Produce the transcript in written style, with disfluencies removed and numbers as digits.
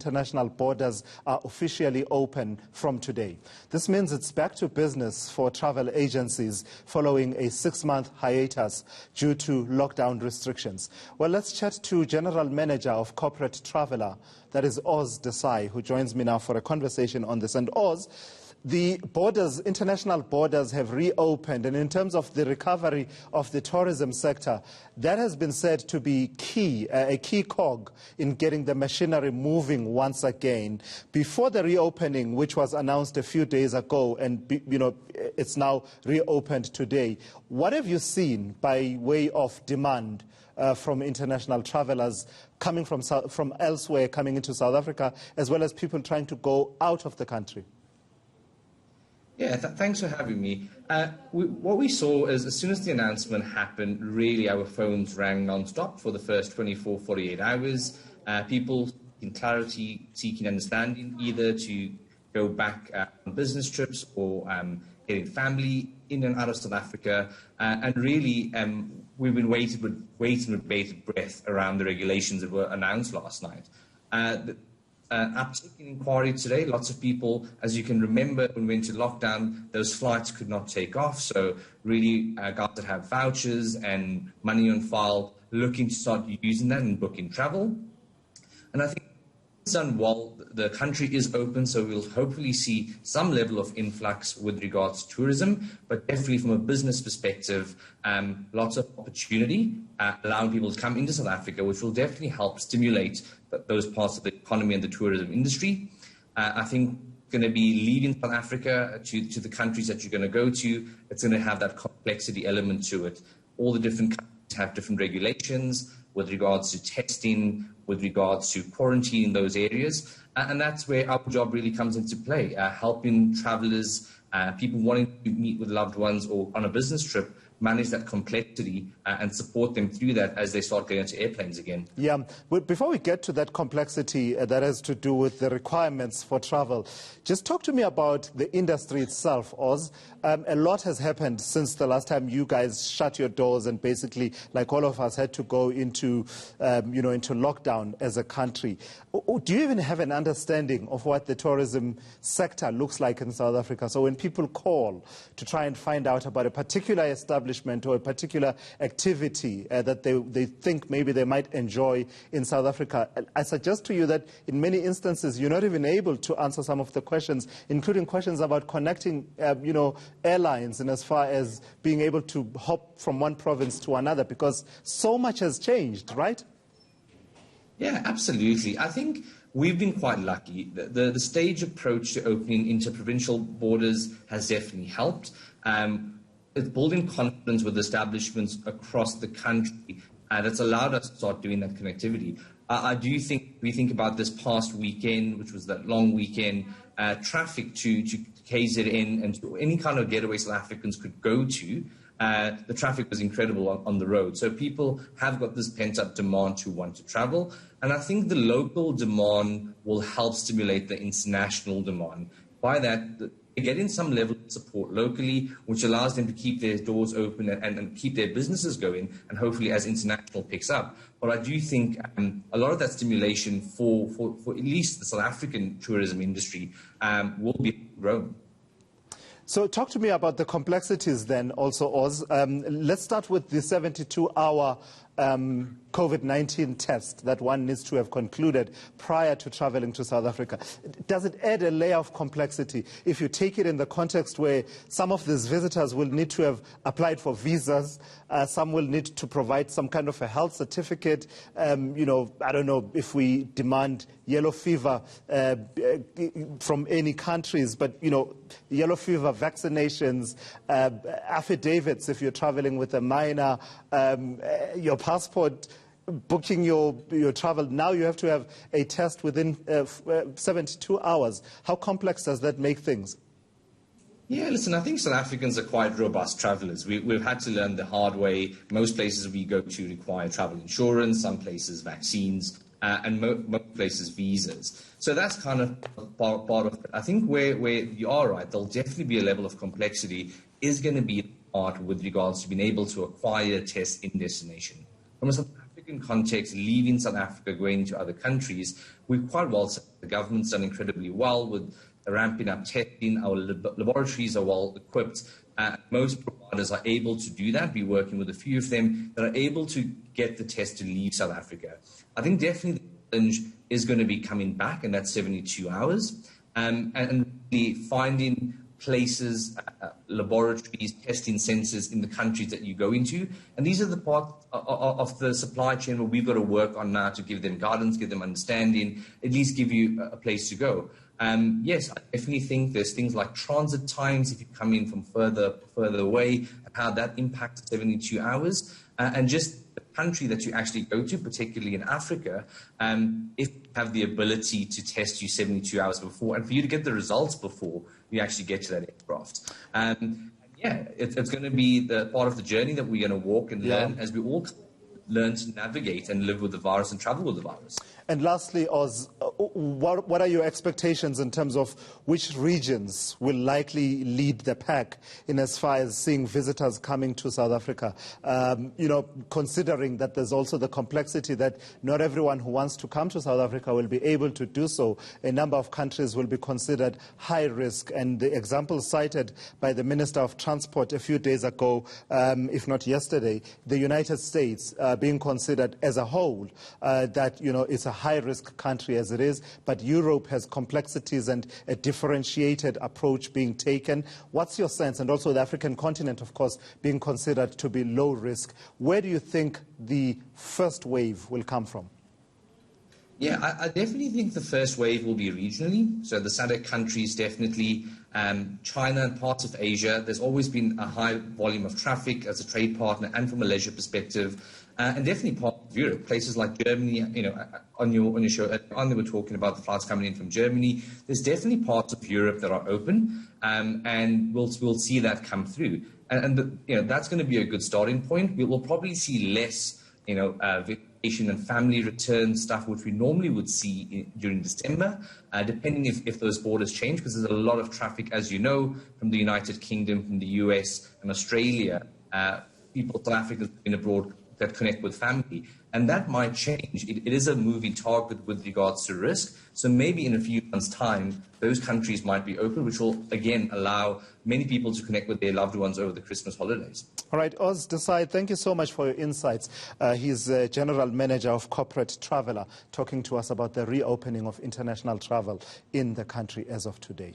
International borders are officially open from today. This means it's back to business for travel agencies following a 6-month hiatus due to lockdown restrictions. Well, let's chat to General Manager of Corporate Traveller, that is Oz Desai, who joins me now for a conversation on this. And Oz, the borders, international borders have reopened, and in terms of the recovery of the tourism sector, that has been said to be key, a key cog in getting the machinery moving once again. Before the reopening, which was announced a few days ago, and it's now reopened today, what have you seen by way of demand from international travelers coming from elsewhere, coming into South Africa, as well as people trying to go out of the country? Yeah, thanks for having me. What we saw is as soon as the announcement happened, really our phones rang non-stop for the first 24, 48 hours. People in clarity, seeking understanding, either to go back on business trips or getting family in and out of South Africa. And really, we've been waiting with bated breath around the regulations that were announced last night. Uptick in inquiry today. Lots of people, as you can remember, when we went into lockdown, those flights could not take off. So really, guys that have vouchers and money on file looking to start using that and booking travel. And I think it's done well. The country is open, so we'll hopefully see some level of influx with regards to tourism, but definitely from a business perspective, lots of opportunity, allowing people to come into South Africa, which will definitely help stimulate those parts of the economy and the tourism industry. I think going to be leaving South Africa to the countries that you're going to go to, it's going to have that complexity element to it. All the different countries have different regulations with regards to testing, with regards to quarantine in those areas. And that's where our job really comes into play, helping travelers, people wanting to meet with loved ones or on a business trip, manage that complexity and support them through that as they start getting onto airplanes again. Yeah, but before we get to that complexity that has to do with the requirements for travel, just talk to me about the industry itself, Oz. A lot has happened since the last time you guys shut your doors and basically, like all of us, had to go into lockdown as a country. Do you even have an understanding of what the tourism sector looks like in South Africa? So when people call to try and find out about a particular establishment or a particular activity that they think maybe they might enjoy in South Africa, I suggest to you that in many instances you're not even able to answer some of the questions, including questions about connecting airlines and as far as being able to hop from one province to another, because so much has changed, right? Yeah, absolutely. I think we've been quite lucky. The stage approach to opening interprovincial borders has definitely helped. It's building confidence with establishments across the country that's allowed us to start doing that connectivity. I do think we think about this past weekend, which was that long weekend, traffic to KZN and to any kind of getaway South Africans could go to. The traffic was incredible on the road. So people have got this pent-up demand to want to travel. And I think the local demand will help stimulate the international demand. By that, they're getting some level of support locally, which allows them to keep their doors open and keep their businesses going, and hopefully as international picks up. But I do think a lot of that stimulation for at least the South African tourism industry will be grown. So talk to me about the complexities then also, Oz. Let's start with the 72-hour COVID-19 test that one needs to have concluded prior to traveling to South Africa. Does it add a layer of complexity if you take it in the context where some of these visitors will need to have applied for visas, some will need to provide some kind of a health certificate, I don't know if we demand yellow fever from any countries, but, yellow fever vaccinations, affidavits if you're traveling with a minor, your passport, booking your travel. Now you have to have a test within 72 hours. How complex does that make things? Yeah, listen, I think South Africans are quite robust travellers. We've had to learn the hard way. Most places we go to require travel insurance, some places vaccines, and most places visas. So that's kind of part of it. I think where you are right, there'll definitely be a level of complexity is going to be part with regards to being able to acquire tests in destination. From a South African African context, leaving South Africa, going to other countries, we're quite well set. The government's done incredibly well with ramping up testing. Our laboratories are well equipped. Most providers are able to do that. We're working with a few of them that are able to get the test to leave South Africa. I think definitely the challenge is going to be coming back, and that's 72 hours, and really finding places, laboratories, testing centres in the countries that you go into. And these are the part of the supply chain where we've got to work on now to give them guidance, give them understanding, at least give you a place to go. Yes, I definitely think there's things like transit times if you come in from further away, and how that impacts 72 hours. And just the country that you actually go to, particularly in Africa, if you have the ability to test you 72 hours before, and for you to get the results before you actually get to that aircraft. Yeah, it's going to be the part of the journey that we're going to walk and learn as we all learn to navigate and live with the virus and travel with the virus. And lastly, Oz, what are your expectations in terms of which regions will likely lead the pack in as far as seeing visitors coming to South Africa? Considering that there's also the complexity that not everyone who wants to come to South Africa will be able to do so. A number of countries will be considered high risk. And the example cited by the Minister of Transport a few days ago, if not yesterday, the United States being considered as a whole, that, it's a high-risk country as it is, but Europe has complexities and a differentiated approach being taken. What's your sense? And also the African continent, of course, being considered to be low risk. Where do you think the first wave will come from? Yeah, I definitely think the first wave will be regionally. So the SADC countries, definitely China and parts of Asia. There's always been a high volume of traffic as a trade partner and from a leisure perspective. And definitely part of Europe, places like Germany, on your show, they were talking about the flights coming in from Germany. There's definitely parts of Europe that are open, and we'll see that come through. And that's going to be a good starting point. We'll probably see less, vacation and family return stuff, which we normally would see during December, depending if those borders change, because there's a lot of traffic, as you know, from the United Kingdom, from the US and Australia, people, South Africans in abroad that connect with family. And that might change. It is a moving target with regards to risk. So maybe in a few months' time, those countries might be open, which will, again, allow many people to connect with their loved ones over the Christmas holidays. All right, Oz Desai, thank you so much for your insights. He's General Manager of Corporate Traveller, talking to us about the reopening of international travel in the country as of today.